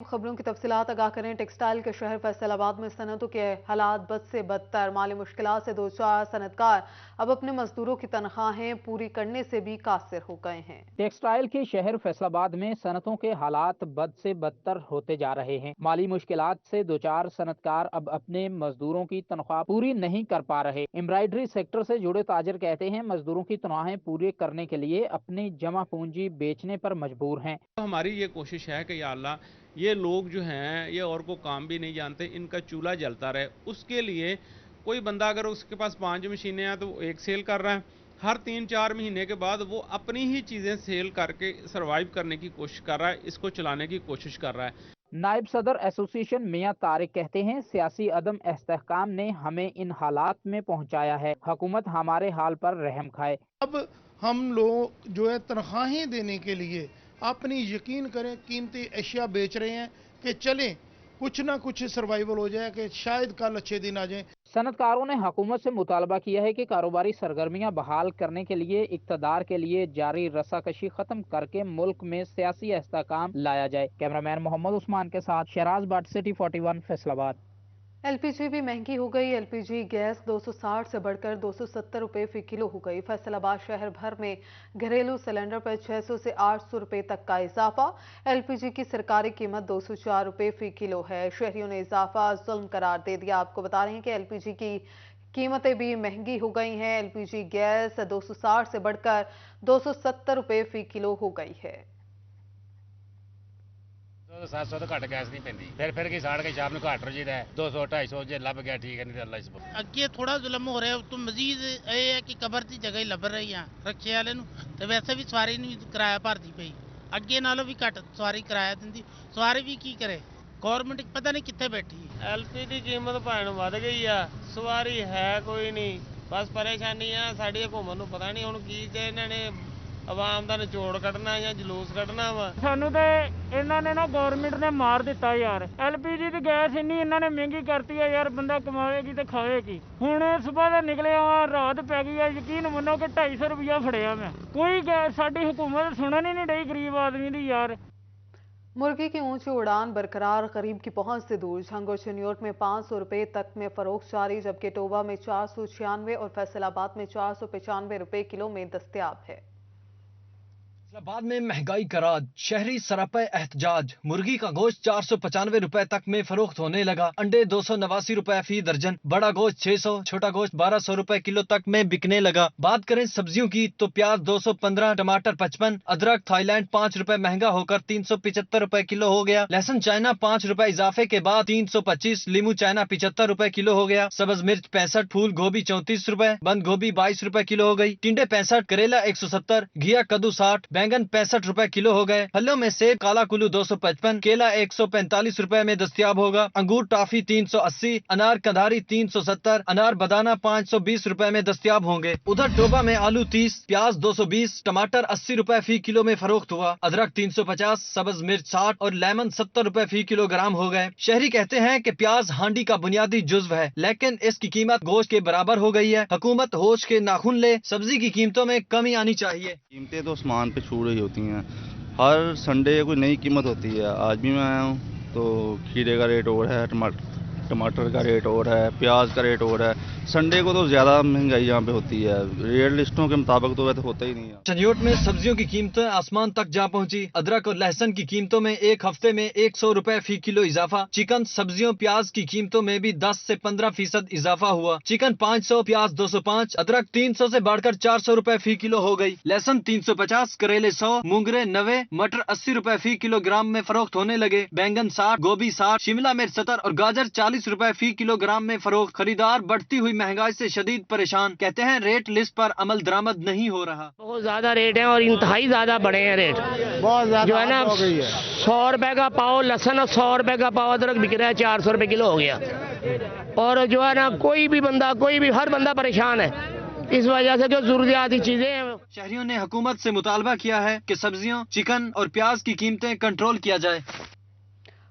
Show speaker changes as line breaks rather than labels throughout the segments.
खबरों की तफसीलात आगाह करें। टेक्सटाइल के शहर फैसलाबाद में सनतों के हालात बद से बदतर, माली मुश्किलात से दो चार सनतकार अब अपने मजदूरों की तनख्वाहें पूरी करने से भी कासिर हो गए हैं।
टेक्सटाइल के शहर फैसलाबाद में सनतों के हालात बद से बदतर होते जा रहे हैं। माली मुश्किलात से दो चार सनतकार अब अपने मजदूरों की तनख्वाह पूरी नहीं कर पा रहे। एम्ब्रॉयडरी सेक्टर से जुड़े ताजर कहते हैं मजदूरों की तनख्वाहें पूरी करने के लिए अपनी जमा पूंजी बेचने पर मजबूर हैं।
हमारी ये कोशिश है कि या अल्लाह ये लोग जो हैं ये और को काम भी नहीं जानते, इनका चूल्हा जलता रहे। उसके लिए कोई बंदा अगर उसके पास 5 मशीनें हैं तो वो एक सेल कर रहा है, हर 3-4 महीने के बाद वो अपनी ही चीज़ें सेल करके सरवाइव करने की कोशिश कर रहा है, इसको चलाने की कोशिश कर रहा है।
नायब सदर एसोसिएशन मियां तारिक कहते हैं सियासी अदम इस्तेहकाम ने हमें इन हालात में पहुंचाया है। हुकूमत हमारे हाल पर रहम खाए।
अब हम लोग जो है तनख्वाहें देने के लिए अपनी यकीन करें कीमती अशिया बेच रहे हैं कि चलें कुछ ना कुछ सर्वाइवल हो जाए कि शायद कल अच्छे दिन आ जाएं।
सनतकारों ने हुकूमत से मुतालबा किया है कि कारोबारी सरगर्मियां बहाल करने के लिए इक़्तिदार के लिए जारी रस्साकशी खत्म करके मुल्क में सियासी इस्तेहकाम लाया जाए। कैमरामैन मोहम्मद उस्मान के साथ शहराज बाट, सिटी 41, फैसलाबाद।
एलपीजी भी महंगी हो गई। एलपीजी गैस 260 से बढ़कर 270 रुपए फी किलो हो गई। फैसलाबाद शहर भर में घरेलू सिलेंडर पर 600 से 800 रुपए तक का इजाफा। एलपीजी की सरकारी कीमत 204 रुपए फी किलो है। शहरियों ने इजाफा जुल्म करार दे दिया। आपको बता रहे हैं कि एलपीजी की कीमतें भी महंगी हो गई हैं। एलपीजी गैस 260 से बढ़कर 270 रुपए फी किलो हो गई है।
700 तो घट गैस नहीं पैंदी, फिर की साड़ के शाम ਨੂੰ ਘੱਟ ਰਜੀਦਾ 200-250 ਜੇ ਲੱਭ ਗਿਆ ਠੀਕ ਹੈ, ਨਹੀਂ ਤਾਂ ਅੱਲਾ ਇਸ
ਅੱਗੇ ਥੋੜਾ ਜ਼ੁਲਮ ਹੋ ਰਿਹਾ। ਉਤੋਂ ਮਜ਼ੀਦ ਇਹ ਹੈ ਕਿ ਕਬਰ ਦੀ ਜਗ੍ਹਾ ਹੀ ਲੱਭ ਰਹੀ ਆ ਰੱਖੇ ਵਾਲੇ ਨੂੰ, ਤੇ ਵੈਸੇ ਵੀ ਸਵਾਰੀ ਨੂੰ ਕਿਰਾਇਆ ਭਰਦੀ ਪਈ, ਅੱਗੇ ਨਾਲੋਂ ਵੀ ਘੱਟ ਸਵਾਰੀ ਕਿਰਾਇਆ ਦਿੰਦੀ। ਸਵਾਰੀ ਵੀ ਕੀ ਕਰੇ, ਗਵਰਨਮੈਂਟ ਪਤਾ ਨਹੀਂ ਕਿੱਥੇ ਬੈਠੀ ਹੈ।
ਐਲਪੀ ਦੀ ਕੀਮਤ ਭਾਣ ਵੱਧ ਗਈ ਆ, ਸਵਾਰੀ ਹੈ ਕੋਈ ਨਹੀਂ, ਬਸ ਪਰੇਸ਼ਾਨੀ ਆ ਸਾਡੀ ਹਕੂਮਤ ਨੂੰ ਪਤਾ ਨਹੀਂ ਹੁਣ ਕੀ ਤੇ ਇਹਨਾਂ ਨੇ ਆਵਾਮ ਦਾ ਨਿਚੋੜ ਕੱਢਣਾ ਜਾਂ ਜਲੂਸ ਕੱਢਣਾ ਵਾ।
ਸਾਨੂੰ ਤੇ ਇਹਨਾਂ ਨੇ ਨਾ ਗਵਰਨਮੈਂਟ ਨੇ ਮਾਰ ਦਿੱਤਾ ਯਾਰ। ਐਲਪੀਜੀ ਦੀ ਗੈਸ ਇੰਨੀ ਇਹਨਾਂ ਨੇ ਮਹਿੰਗੀ ਕਰਤੀ ਹੈ ਯਾਰ, ਬੰਦਾ ਕਮਾਵੇਗੀ ਤੇ ਖਾਵੇਗੀ। ਹੁਣ ਸਵੇਰ ਦਾ ਨਿਕਲਿਆ ਵਾ, ਰਾਤ ਪੈ ਗਈ ਹੈ, ਯਕੀਨ ਮੰਨੋ ਕਿ 250 ਰੁਪਇਆ ਫੜਿਆ ਮੈਂ। ਕੋਈ ਸਾਡੀ ਹੁਕੂਮਤ ਸੁਣਨ ਹੀ ਨਹੀਂ ਡਈ ਗਰੀਬ ਆਦਮੀ ਦੀ ਯਾਰ।
मुर्गी की ऊंची उड़ान बरकरार, गरीब की पहुंच से दूर। झंग और चनियोट में 500 रुपए तक में फरोख्त जारी, जबकि टोबा में 496 और फैसलाबाद में 495 रुपए किलो में दस्तयाब है।
फैसलाबाद में महंगाई का राज, शहरी सरापे एहतजाज। मुर्गी का गोश्त 495 रुपए तक में फरोख्त होने लगा। अंडे 289 रुपए फी दर्जन, बड़ा गोश्त 600, छोटा गोश्त 1200 रुपए किलो तक में बिकने लगा। बात करें सब्जियों की तो प्याज 215, टमाटर 55, अदरक थाईलैंड 5 रुपए महंगा होकर 375 रुपए किलो हो गया। लहसुन चाइना 5 रुपए इजाफे के बाद 325, लीमू चाइना 75 रुपए किलो हो गया। सब्ज मिर्च 65, फूल गोभी 34 रुपए, बंद गोभी 22 रुपए किलो हो गई। टिंडे 65, करेला 170, घिया कद्दू 60, बैंगन 65 रुपए किलो हो गए। फलों में सेब काला कुल्लू 255, केला 145 रुपए में दस्तयाब होगा। अंगूर टाफी 380, अनार कंधारी 370, अनार बदाना 520 रुपए में दस्तयाब होंगे। उधर टोबा में आलू 30, प्याज 220, टमाटर 80 रुपए फी किलो में फरोख्त हुआ। अदरक 350, सब्ज मिर्च 60 और लेमन 70 रुपए फी किलोग्राम हो गए। शहरी कहते हैं कि प्याज हांडी का बुनियादी जुज्व है, लेकिन इसकी कीमत गोश्त के बराबर हो गई है। हुकूमत होश के नाखून ले, सब्जी की कीमतों में कमी आनी चाहिए।
कीमतें तो आसमान पे छू रही होती हैं, हर संडे कोई नई कीमत होती है। आज भी मैं आया हूँ तो खीरे का रेट और है, टमाटर का रेट और है, प्याज का रेट और है। संडे को तो ज्यादा महंगाई यहाँ पे होती है, रेट लिस्टों के मुताबिक तो वैसे होता ही नहीं है।
चनियोट में सब्जियों की कीमतें आसमान तक जा पहुंची। अदरक और लहसुन की कीमतों में एक हफ्ते में 100 रुपए फी किलो इजाफा। चिकन, सब्जियों, प्याज की कीमतों में भी 10 से 15% इजाफा हुआ। चिकन 500, प्याज 205, अदरक 300 से बढ़कर 400 रुपए फी किलो हो गई। लहसुन 350, करेले 100, मूंगरे 90, मटर 80 रुपए फी किलोग्राम में फरोख्त होने लगे। बैंगन 60, गोभी 60, शिमला मिर्च 70 और गाजर 40 रुपए फी किलोग्राम में फरोख्त। खरीदार बढ़ती हुई महंगाई से शदीद परेशान, कहते हैं रेट लिस्ट पर अमल दरामद नहीं हो रहा।
बहुत ज्यादा रेट है और इंतहाई ज्यादा बढ़े हैं रेट,
बहुत ज्यादा
जो है ना 100 रुपए का पाव लहसुन और 100 रुपए का पाव अदरक बिक रहा है, 400 रुपए किलो हो गया। और जो है ना कोई भी बंदा हर बंदा परेशान है इस वजह से, जो जरूरियाती चीजें हैं।
शहरियों ने हुकूमत से मुतालबा किया है कि सब्जियों, चिकन और प्याज की कीमतें कंट्रोल किया जाए।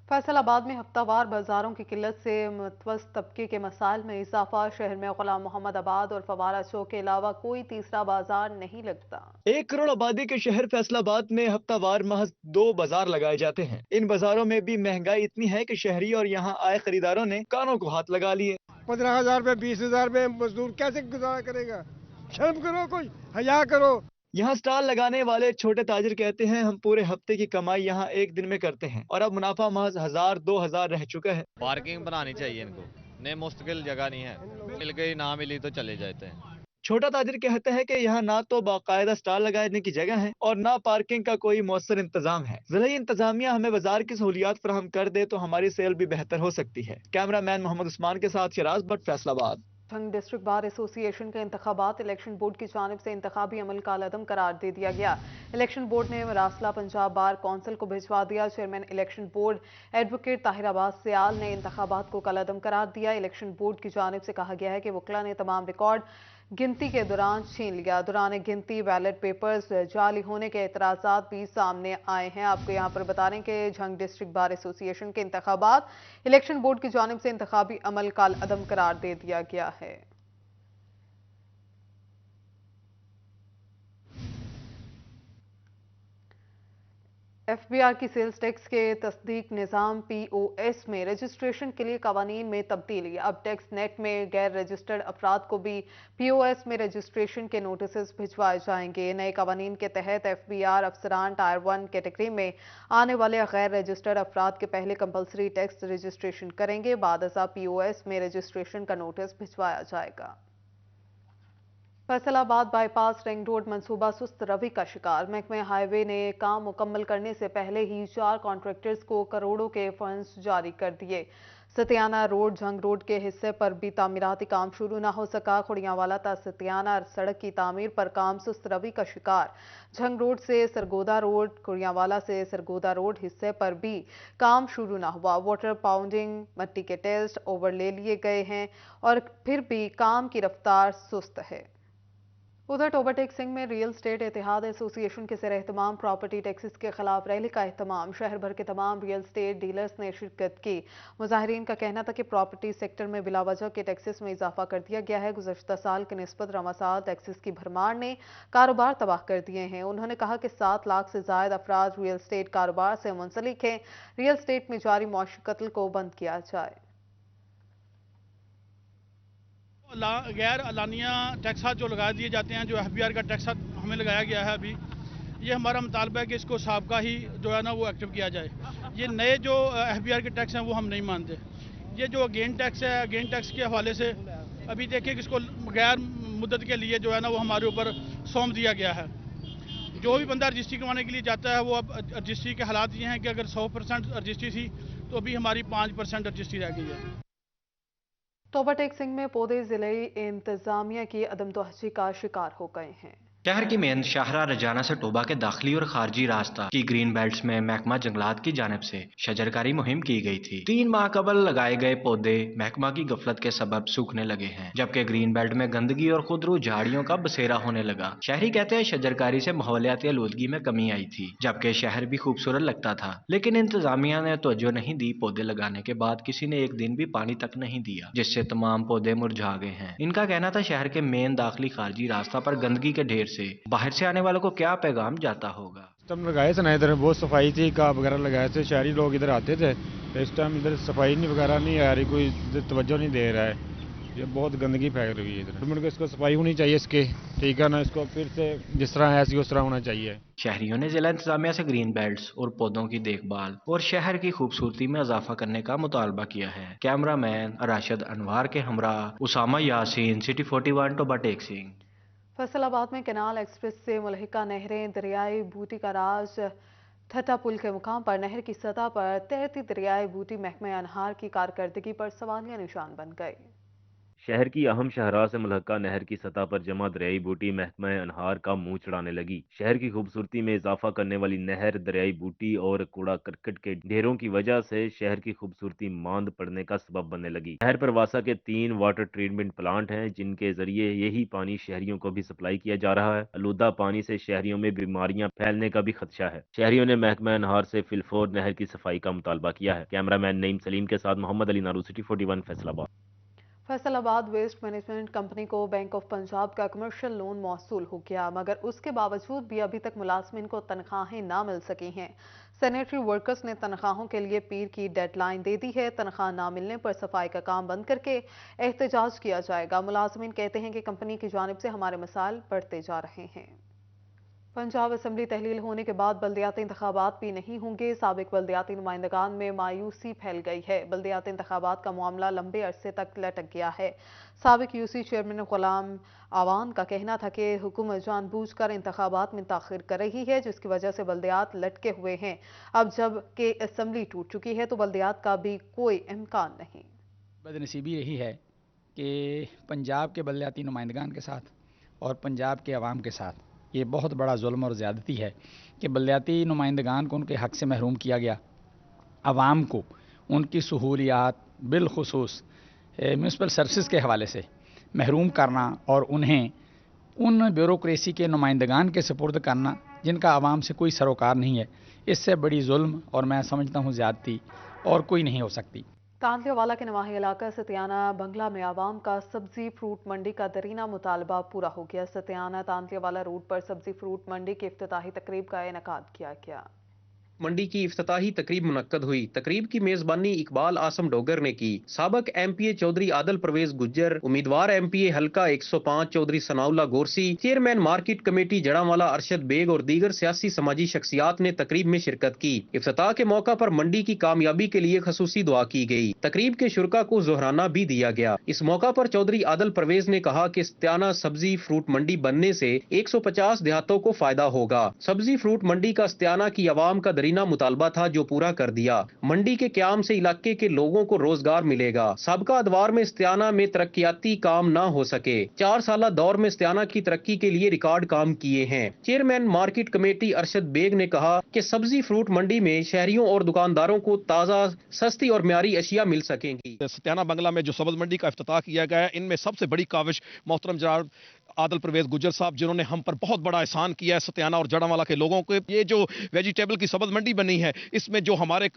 फैसलाबाद में हफ्तावार बाजारों की किल्लत से मुतवस्त तबके के मसाइल में इजाफा। शहर में गुलाम मोहम्मद आबाद और फवारा चौक के अलावा कोई तीसरा बाजार नहीं लगता।
1 करोड़ आबादी के शहर फैसलाबाद में हफ्तावार महज 2 बाजार लगाए जाते हैं। इन बाजारों में भी महंगाई इतनी है कि शहरी और यहाँ आए खरीदारों ने कानों को हाथ लगा लिए।
15,000 रुपए 20,000 रुपए मजदूर कैसे गुजारा करेगा? शर्म करो, कोई हया करो।
यहाँ स्टॉल लगाने वाले छोटे ताजिर कहते हैं, हम पूरे हफ्ते की कमाई यहाँ एक दिन में करते हैं और अब मुनाफा महज 1,000-2,000 रह चुका है।
पार्किंग बनानी चाहिए इनको, नहीं मुश्किल जगह नहीं है, मिल गई ना मिली तो चले जाते हैं।
छोटा ताजिर कहता है कि यहाँ ना तो बाकायदा स्टॉल लगाने की जगह है और ना पार्किंग का कोई मौसर इंतजाम है। जिला इंतजामिया हमें बाजार की सहूलियात फराहम कर दे तो हमारी सेल भी बेहतर हो सकती है। कैमरामैन मोहम्मद उस्मान के साथ Shiraz Bhatt, Faisalabad.
Jhang district bar association के इंतखाबात इलेक्शन बोर्ड की जानिब से इंतखाबी अमल का अदम करार दे दिया गया। इलेक्शन बोर्ड ने मरासला पंजाब बार कौंसिल को भिजवा दिया। Chairman election board advocate Tahir Abbas Sial ने इंतखाबात को कलअदम करार दिया। इलेक्शन बोर्ड की जानिब से कहा गया है कि वकला ने तमाम रिकॉर्ड गिनती के दौरान छीन लिया। दौरान गिनती बैलेट पेपर्स जाली होने के एतराज़ात भी सामने आए हैं। आपको यहाँ पर बता रहे हैं कि झंग डिस्ट्रिक्ट बार एसोसिएशन के इंतखाबात इलेक्शन बोर्ड की जानिब से इंतखाबी अमल का अदम करार दे दिया गया है। एफबीआर की सेल्स टैक्स के तस्दीक निज़ाम पीओएस में रजिस्ट्रेशन के लिए कवानीन में तब्दीली। अब टैक्स नेट में गैर रजिस्टर्ड अफराद को भी पीओएस में रजिस्ट्रेशन के नोटिस भिजवाए जाएंगे। नए कवानीन के तहत एफबीआर अफसरान टायर 1 कैटेगरी में आने वाले गैर रजिस्टर्ड अफराद के पहले कंपल्सरी टैक्स रजिस्ट्रेशन करेंगे। बाद अज़ा पीओएस में रजिस्ट्रेशन का नोटिस भिजवाया जाएगा। फैसलाबाद बाईपास रिंग रोड मंसूबा सुस्त रवि का शिकार। महकमे हाईवे ने काम मुकम्मल करने से पहले ही 4 कॉन्ट्रैक्टर्स को करोड़ों के फंड्स जारी कर दिए। सतियाना रोड झंग रोड के हिस्से पर भी तामीराती काम शुरू ना हो सका। खुड़ियावाला ता सतियाना सड़क की तामीर पर काम सुस्त रवि का शिकार। झंग रोड से सरगोदा रोड, खुड़ियावाला से सरगोदा रोड हिस्से पर भी काम शुरू ना हुआ। वाटर पाउंडिंग, मिट्टी के टेस्ट ओवरले लिए गए हैं और फिर भी काम की रफ्तार सुस्त है। उधर टोबा टेक सिंह में रियल स्टेट इतिहाद एसोसिएशन के ज़ेर एहतमाम प्रॉपर्टी टैक्सेस के खिलाफ रैली का एहतमाम। शहर भर के तमाम रियल स्टेट डीलर्स ने शिरकत की। मुजाहिरीन का कहना था कि प्रॉपर्टी सेक्टर में बिलावजह के टैक्सेस में इजाफा कर दिया गया है। गुज़श्ता साल के निस्बत रवा साल टैक्सेस की भरमार ने कारोबार तबाह कर दिए हैं। उन्होंने कहा कि 7 लाख से ज़ायद अफराद रियल स्टेट कारोबार से मुंसलिक हैं। रियल स्टेट में जारी मौशी कत्ल को बंद किया जाए।
गैर अलानिया टैक्स जो लगा दिए जाते हैं, जो एफबीआर का टैक्स हमें लगाया गया है अभी, ये हमारा मुतालबा है कि इसको साबका ही जो है ना वो एक्टिव किया जाए। ये नए जो एफबीआर के टैक्स हैं वो हम नहीं मानते। ये जो गेन टैक्स है, गेन टैक्स के हवाले से अभी देखिए कि इसको गैर मुद्दत के लिए जो है ना वो हमारे ऊपर सौंप दिया गया है। जो भी बंदा रजिस्ट्री करवाने के लिए जाता है वो अब रजिस्ट्री के हालात ये हैं कि अगर 100% रजिस्ट्री थी तो अभी हमारी 5% रजिस्ट्री रह गई है।
टोबा टेक सिंह में पौधे जिले इंतजामिया की अदमतोहजी का शिकार हो गए हैं।
शहर की मेन शाहरा रजाना से टोबा के दाखिली और खारजी रास्ता की ग्रीन बेल्ट्स में महकमा जंगलात की जानिब से शजरकारी मुहिम की गई थी। 3 माह कबल लगाए गए पौधे महकमा की गफलत के सबब सूखने लगे हैं, जबकि ग्रीन बेल्ट में गंदगी और खुदरू झाड़ियों का बसेरा होने लगा। शहरी कहते हैं शजरकारी से माहौलियाती आलूदगी में कमी आई थी, जबकि शहर भी खूबसूरत लगता था। लेकिन इंतजामिया ने तवज्जो नहीं दी। पौधे लगाने के बाद किसी ने एक दिन भी पानी तक नहीं दिया, जिससे तमाम पौधे मुरझा गए हैं। इनका कहना था शहर के मेन दाखिली खारजी रास्ता पर गंदगी के ढेर से बाहर से आने वालों को क्या पैगाम जाता होगा।
सिस्टम लगाए थे ना, इधर बहुत सफाई थी, का वगैरह लगाए थे, शहरी लोग इधर आते थे। इस टाइम इधर सफाई नहीं वगैरह नहीं आ रही, कोई तवज्जो नहीं दे रहा है। ये बहुत गंदगी फैल रही है इधर। गवर्नमेंट को इसको सफाई होनी चाहिए इसके, ठीक है ना, इसको फिर से जिस तरह है ऐसी उस तरह होना चाहिए।
शहरियों ने जिला इंतजामिया से ग्रीन बेल्ट्स और पौधों की देखभाल और शहर की खूबसूरती में इजाफा करने का मुतालबा किया है। कैमरामैन राशिद अनवार के हमरा उसामा यासीन, सिटी 41 टोबा टेक सिंह।
फैसलाबाद में कैनाल एक्सप्रेस से मुल्हिका नहरें दरियाई बूटी का राज ठट्टा पुल के मुकाम पर नहर की सतह पर तैरती दरियाई बूटी महकमे अनहार की कारकर्दगी पर सवालिया निशान बन गई।
शहर की अहम शाहराह से मुल्हका नहर की सतह पर जमा दरियाई बूटी महकमा अनहार का मुंह चढ़ाने लगी। शहर की खूबसूरती में इजाफा करने वाली नहर, दरियाई बूटी और कूड़ा करकट के ढेरों की वजह से शहर की खूबसूरती मांद पड़ने का सबब बनने लगी। नहर पर वासा के 3 वाटर ट्रीटमेंट प्लांट हैं, जिनके जरिए यही पानी शहरियों को भी सप्लाई किया जा रहा है। आलूदा पानी से शहरियों में बीमारियां फैलने का भी खदशा है। शहरियों ने महकमा अनहार से फिलफौर नहर की सफाई का मुतालबा किया है। कैमरामैन नईम सलीम के साथ Mohammad Ali Naru, city 41, Faisalabad.
Faisalabad waste management company को बैंक ऑफ पंजाब का कमर्शियल लोन मौसूल हो गया, मगर उसके बावजूद भी अभी तक मुलाजमिन को तनख्वाहें ना मिल सकी हैं। सैनिटरी वर्कर्स ने तनख्वाहों के लिए पीर की डेडलाइन दे दी है। तनख्वाह ना मिलने पर सफाई का काम बंद करके एहतजाज किया जाएगा। मुलाजमिन कहते हैं कि कंपनी की जानिब से हमारे मसाइल बढ़ते जा रहे हैं। पंजाब असेंबली तहलील होने के बाद बल्दियाती इंतखाबात भी नहीं होंगे। साबिक बल्दियाती नुमाइंदगान में मायूसी फैल गई है। बल्दियाती इंतखाबात का मामला लंबे अरसे तक लटक गया है। साबिक यूसी चेयरमैन गुलाम आवान का कहना था कि हुकूमत जानबूझकर इंतखाबात में ताखिर कर रही है, जिसकी वजह से बल्दियात लटके हुए हैं। अब जब कि असेंबली टूट चुकी है तो बल्दियात का भी कोई इम्कान नहीं।
बदनसीबी रही है कि पंजाब के बल्दियाती नुमाइंदगान के साथ और पंजाब के अवाम के साथ ये बहुत बड़ा जुल्म और ज़्यादती है कि बल्दियाती नुमाइंदगान को उनके हक़ से महरूम किया गया। अवाम को उनकी सहूलियात बिलखुसूस म्यूनसिपल सर्विस के हवाले से महरूम करना और उन्हें उन ब्यूरोक्रेसी के नुमाइंदगान के सपुर्द करना जिनका अवाम से कोई सरोकार नहीं है, इससे बड़ी जुल्म और मैं समझता हूँ ज़्यादती और कोई नहीं हो सकती।
तांतलियावाला के नवाही इलाका सतियाना बंगला में आवाम का सब्जी फ्रूट मंडी का दरीना मुतालबा पूरा हो गया। सतियाना तांतलियावाला रूट पर सब्जी फ्रूट मंडी की इफ्तिताही तकरीब का इनेकाद किया गया।
मंडी की इफ्तिताही तकरीब मुनक्कद हुई। तकरीब की मेजबानी इकबाल आसम डोगर ने की। साबक एमपीए चौधरी आदल परवेज गुज्जर, उम्मीदवार एमपीए हल्का 105 Chaudhry Sanaullah Gorsi, chairman market committee Jaranwala Arshad Baig और दीगर सियासी समाजी शख्सियात ने तकरीब में शिरकत की। इफ्तिताह के मौका पर मंडी की कामयाबी के लिए खसूसी दुआ की गई। तकरीब के शुरका को जोहराना भी दिया गया। इस मौका पर चौधरी आदल परवेज ने कहा कि सतियाना सब्जी फ्रूट मंडी बनने से 150 देहातों को फायदा होगा। सब्जी फ्रूट मंडी का सतियाना की आवाम का मुतालबा था जो पूरा कर दिया। मंडी के क्याम से इलाके के लोगों को रोजगार मिलेगा। साबका अदवार में सतियाना में तरक्याती काम ना हो सके। 4 साल दौर में सतियाना की तरक्की के लिए रिकॉर्ड काम किए हैं। Chairman market committee Arshad Baig ने कहा कि सब्जी फ्रूट मंडी में शहरियों और दुकानदारों को ताज़ा, सस्ती और म्यारी अशिया मिल सकेंगी।
सतियाना बंगला में जो सब्ज मंडी का इफ्तिताह किया गया है, इनमें सबसे बड़ी काविश मोहतरम जनाब आदल परवेज गुज्जर साहब, जिन्होंने हम पर बहुत बड़ा एहसान किया है सतियाना और जड़ावाला के लोगों को। ये जो वेजिटेबल की सब्ज मंडी बनी है, इसमें जो हमारे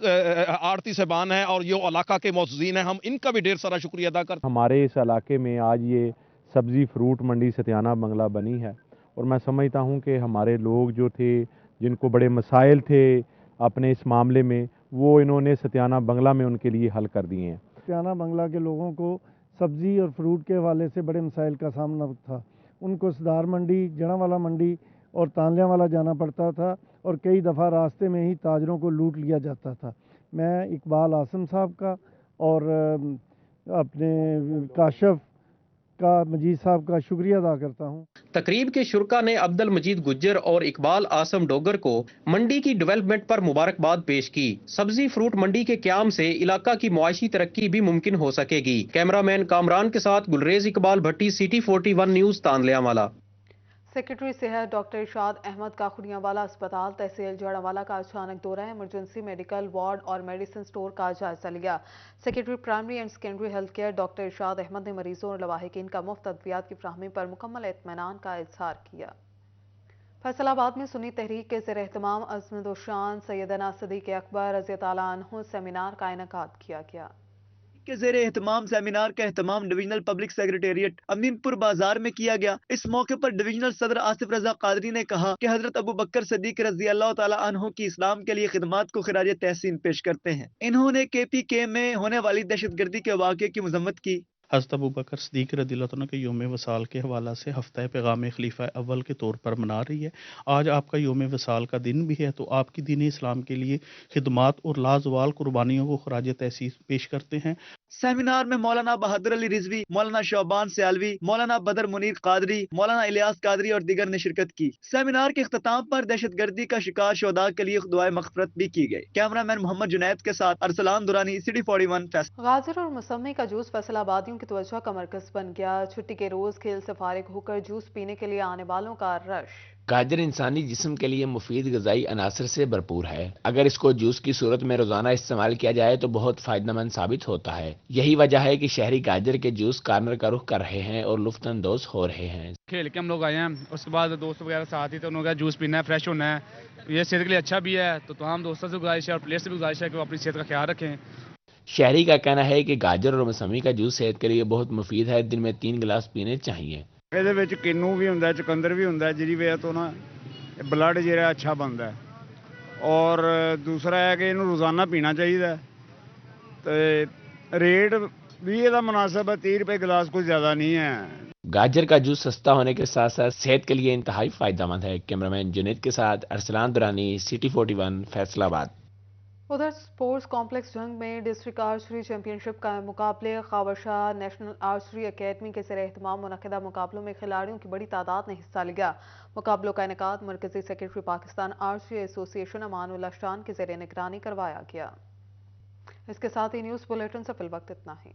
आड़ती साहबान हैं और जो इलाका के मौजूदीन हैं, हम इनका भी ढेर सारा शुक्रिया अदा करते हैं।
हमारे इस इलाके में आज ये सब्जी फ्रूट मंडी सतियाना बंगला बनी है और मैं समझता हूँ कि हमारे लोग जो थे, जिनको बड़े मसाइल थे अपने इस मामले में, वो इन्होंने सतियाना बंगला में उनके लिए हल कर दिए हैं।
सतियाना बंगला के लोगों को सब्जी और फ्रूट के हवाले से बड़े मसाइल का सामना था। उनको सदार मंडी, जड़ावाला मंडी और तांतलियावाला जाना पड़ता था और कई दफ़ा रास्ते में ही ताजरों को लूट लिया जाता था। मैं इकबाल आसम साहब का और अपने काशफ का मजीद साहब का शुक्रिया अदा करता हूँ।
तकरीब के शुरका ने अब्दुल मजीद गुज्जर और इकबाल आसम डोगर को मंडी की डेवलपमेंट पर मुबारकबाद पेश की। सब्जी फ्रूट मंडी के क्याम से इलाका की मुआशी तरक्की भी मुमकिन हो सकेगी। कैमरामैन कामरान के साथ Gulrez Iqbal Bhatti, city 41 news, Tandlianwala.
Secretary सेहत डॉक्टर इरशाद अहमद का खुनियावाला अस्पताल तहसील जड़ावाला का अचानक दौरा इमरजेंसी मेडिकल वार्ड और मेडिसिन स्टोर का जायजा लिया। Secretary primary and secondary health care doctor Irshad Ahmed ने मरीजों और लवाहिकीन का मुफ्त अद्वियात की फ्राहमी पर मुकम्मल इत्मीनान का इजहार किया। फैसलाबाद में सुन्नी तहरीक के ज़ेर एहतमाम अज़्मत शान सैयदना सदीक़ अकबर रज़ी अल्लाह अन्हु सेमिनार का इनेकाद किया गया।
के ज़ेर एहतमाम सेमिनार का एहतमाम डिविजनल पब्लिक सेक्रेटेरिएट अमीनपुर बाजार में किया गया। इस मौके पर डिविजनल सदर आसिफ रजा कादरी ने कहा कि हजरत अबू बकर सदीक रज़ी अल्लाह तआला अन्हु की इस्लाम के लिए खिदमत को खिराज तहसीन पेश करते हैं। इन्होंने KPK में होने वाली दहशतगर्दी के वाक़े की मजम्मत की।
हज़रत अबू बकर सदीक रज़ियल्लाहु अन्हु के योम वसाल के हवाला से हफ्ता पैगाम खलीफा अव्वल के तौर पर मना रही है। आज आपका योम वसाल का दिन भी है, तो आपकी दीन इस्लाम के लिए खिदमत और लाजवाल कुर्बानियों को खराज तहसीन पेश करते हैं।
सेमिनार में मौलाना बहादुर अली रिजवी, मौलाना शोबान सियालवी, मौलाना बदर मुनीर कादरी, मौलाना इलियास कादरी और दीगर ने शिरकत की। सेमिनार के इख्तिताम पर दहशतगर्दी का शिकार शोदा के लिए दुआए मग़फ़िरत भी की गई। कैमरामैन मोहम्मद जुनैद के साथ अरसलान दुरानी, सिटी 41 फैसल।
गाजर और मौसमी का जूस फैसलाबादियों की तवज्जो का मरकज बन गया। छुट्टी के रोज खेल से फारिग होकर जूस पीने के लिए आने वालों का रश।
गाजर इंसानी जिस्म के लिए मुफीद ग़िज़ाई अनासर से भरपूर है। अगर इसको जूस की सूरत में रोज़ाना इस्तेमाल किया जाए तो बहुत फ़ायदेमंद साबित होता है। यही वजह है कि शहरी गाजर के जूस कार्नर का रुख कर रहे हैं और लुफ्तअंदोज़ हो रहे हैं।
खेल के हम लोग आए हैं, उसके बाद दोस्त वगैरह साथ ही, तो उन्होंने कहा जूस पीना है, फ्रेश होना है, ये सेहत के लिए अच्छा भी है। तो तमाम दोस्तों से गुजारिश है और प्लेयर्स से भी गुजारिश है कि वो अपनी सेहत का ख्याल रखें।
शहरी का कहना है कि गाजर और मौसमी का जूस सेहत के लिए बहुत मुफीद है। दिन में 3 गिलास पीने चाहिए।
ਇਹਦੇ ਵਿੱਚ ਕਿੰਨੂ ਵੀ ਹੁੰਦਾ, ਚੁਕੰਦਰ ਵੀ ਹੁੰਦਾ, ਜਿਹਦੀ ਵਜ੍ਹਾ ਤੋਂ ਨਾ ਬਲੱਡ ਜਿਹੜਾ ਅੱਛਾ ਬਣਦਾ ਹੈ। ਔਰ ਦੂਸਰਾ ਹੈ ਕਿ ਇਹਨੂੰ ਰੋਜ਼ਾਨਾ ਪੀਣਾ ਚਾਹੀਦਾ ਤੇ ਰੇਟ भी ਇਹਦਾ ਮੁਨਾਸਬ ਹੈ, 30 रुपए गिलास कुछ ज़्यादा नहीं है।
गाजर का जूस सस्ता होने के साथ साथ सेहत के लिए इंतहाई फायदेमंद है। कैमरामैन जुनैद के साथ अरसलान दुरानी, सिटी 41 फैसलाबाद।
उधर स्पोर्ट्स कॉम्प्लेक्स जंग में डिस्ट्रिक्ट आर्चरी चैंपियनशिप का मुकाबले खावशा नेशनल आर्चरी एकेडमी के ज़ेर एहतमाम मुनक़िदा मुकाबलों में खिलाड़ियों की बड़ी तादाद ने हिस्सा लिया। मुकाबलों का इनेकाद मरकजी secretary Pakistan archery association Amanullah शान की ज़ेर निगरानी करवाया गया। इसके साथ ही न्यूज़ बुलेटिन से फिल वक्त इतना ही।